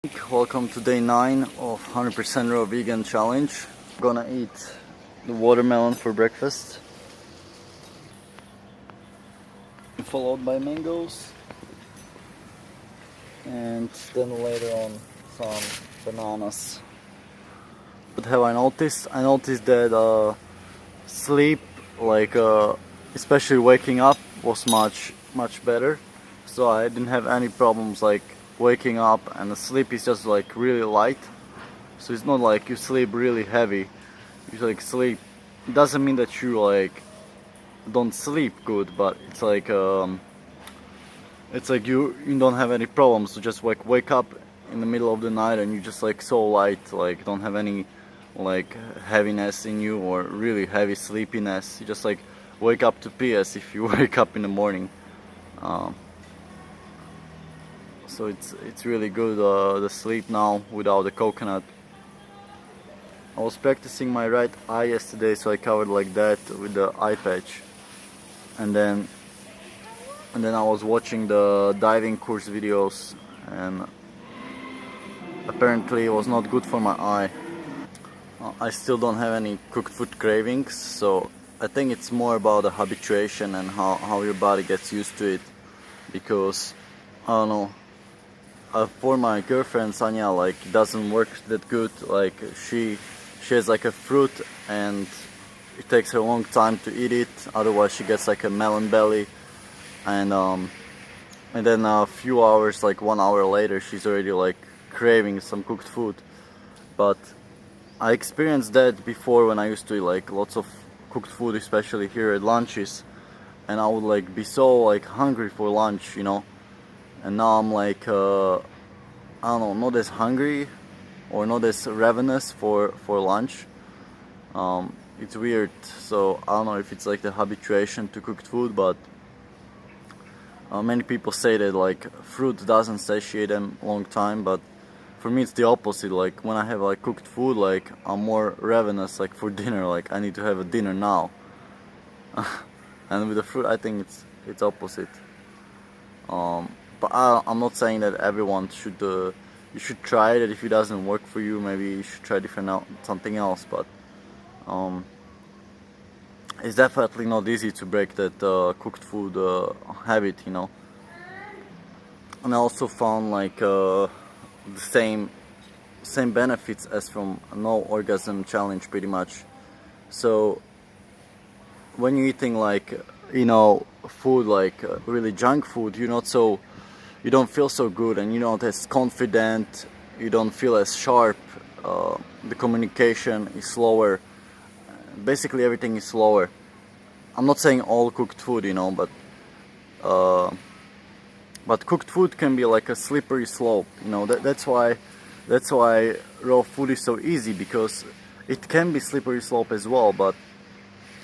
Welcome to day 9 of 100% raw vegan challenge. I'm gonna eat the watermelon for breakfast, followed by mangoes, and then later on some bananas. What have I noticed? I noticed that sleep, especially waking up, was much better. So I didn't have any problems like waking up, and the sleep is just like really light. So it's not like you sleep really heavy. You like sleep. It doesn't mean that you like don't sleep good, but it's like you don't have any problems to just like wake up in the middle of the night and you just like so light, like don't have any like heaviness in you or really heavy sleepiness. You just like wake up to pee as if you wake up in the morning. Um, so it's really good, the sleep now without the coconut. I was practicing my right eye yesterday, so I covered like that with the eye patch, and then I was watching the diving course videos, and apparently it was not good for my eye. I still don't have any cooked food cravings, so I think it's more about the habituation and how your body gets used to it. Because I don't know, for my girlfriend Sanya, like it doesn't work that good. Like she has like a fruit and it takes her a long time to eat it, otherwise she gets like a melon belly, and then a few hours, like 1 hour later, she's already like craving some cooked food. But I experienced that before when I used to eat like lots of cooked food, especially here at lunches, and I would like be so like hungry for lunch, and now I'm like I don't know, not as hungry or not as ravenous for lunch. It's weird, so I don't know if it's like the habituation to cooked food, but many people say that like fruit doesn't satiate them a long time, but for me it's the opposite. Like when I have like cooked food, like I'm more ravenous like for dinner, like I need to have a dinner now. And with the fruit I think it's opposite. But I'm not saying that everyone should you should try it. If it doesn't work for you, maybe you should try something else, but it's definitely not easy to break that cooked food habit, and I also found like the same benefits as from no orgasm challenge pretty much. So when you're eating like food like really junk food, you don't feel so good, and you're not as confident, you don't feel as sharp, the communication is slower, basically everything is slower. I'm not saying all cooked food, but cooked food can be like a slippery slope, that's why raw food is so easy, because it can be slippery slope as well. But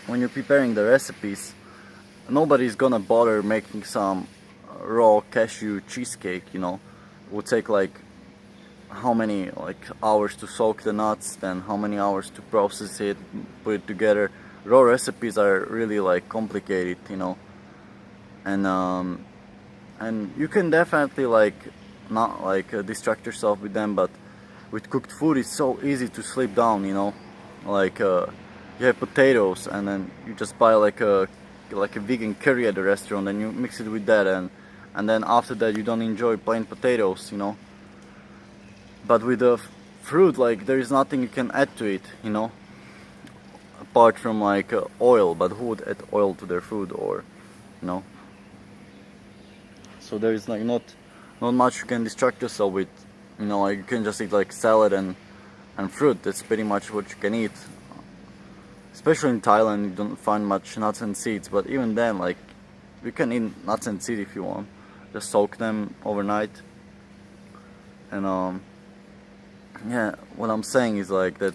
when you're preparing the recipes, nobody's gonna bother making some raw cashew cheesecake, it would take like how many like hours to soak the nuts, then how many hours to process it, put it together. Raw recipes are really like complicated, and you can definitely like not like distract yourself with them, but with cooked food it's so easy to slip down, like you have potatoes and then you just buy like a vegan curry at the restaurant and you mix it with that, and then after that you don't enjoy plain potatoes, but with the fruit, like there is nothing you can add to it, apart from like oil. But who would add oil to their food, or so there is like not much you can distract yourself with, like you can just eat like salad and fruit. That's pretty much what you can eat. Especially in Thailand, you don't find much nuts and seeds, but even then, like you can eat nuts and seeds if you want. Just soak them overnight. And yeah, what I'm saying is like that,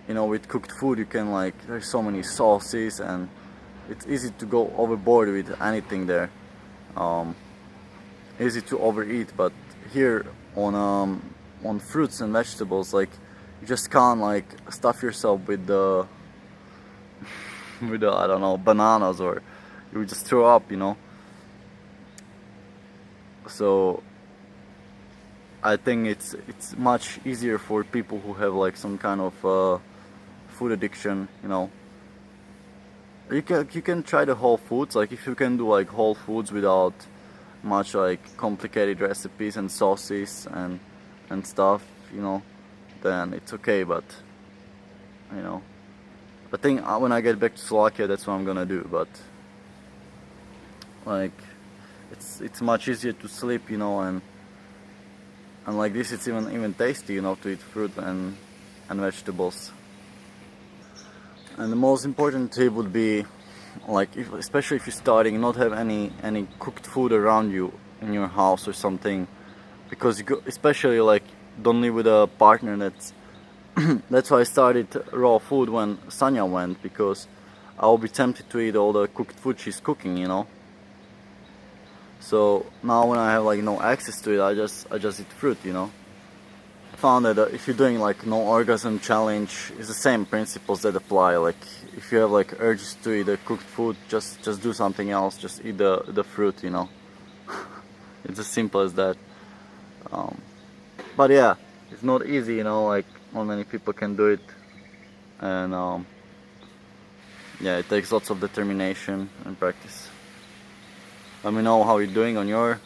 with cooked food you can like, there's so many sauces and it's easy to go overboard with anything there. Easy to overeat, but here on fruits and vegetables, like you just can't like stuff yourself with the with the, I don't know, bananas, or you would just throw up, so I think it's much easier for people who have like some kind of food addiction, you know. You can try the whole foods, like if you can do like whole foods without much like complicated recipes and sauces and stuff, you know, then it's okay. But you know, I think when I get back to Slovakia, that's what I'm gonna do. But like it's much easier to sleep, you know, and like this it's even tasty, you know, to eat fruit and vegetables. And the most important tip would be, like, especially if you're starting, not have any cooked food around you in your house or something, because especially like don't live with a partner. That's why I started raw food when Sanya went, because I'll be tempted to eat all the cooked food she's cooking, you know. So now when I have like no access to it, I just eat fruit, you know. Found that if you're doing like no orgasm challenge, it's the same principles that apply. Like if you have like urges to eat the cooked food, just do something else. Just eat the fruit, you know. It's as simple as that. But yeah, it's not easy, you know. Like not many people can do it, and yeah, it takes lots of determination and practice. Let me know how you're doing on your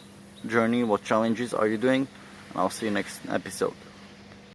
journey. What challenges are you doing? And I'll see you next episode.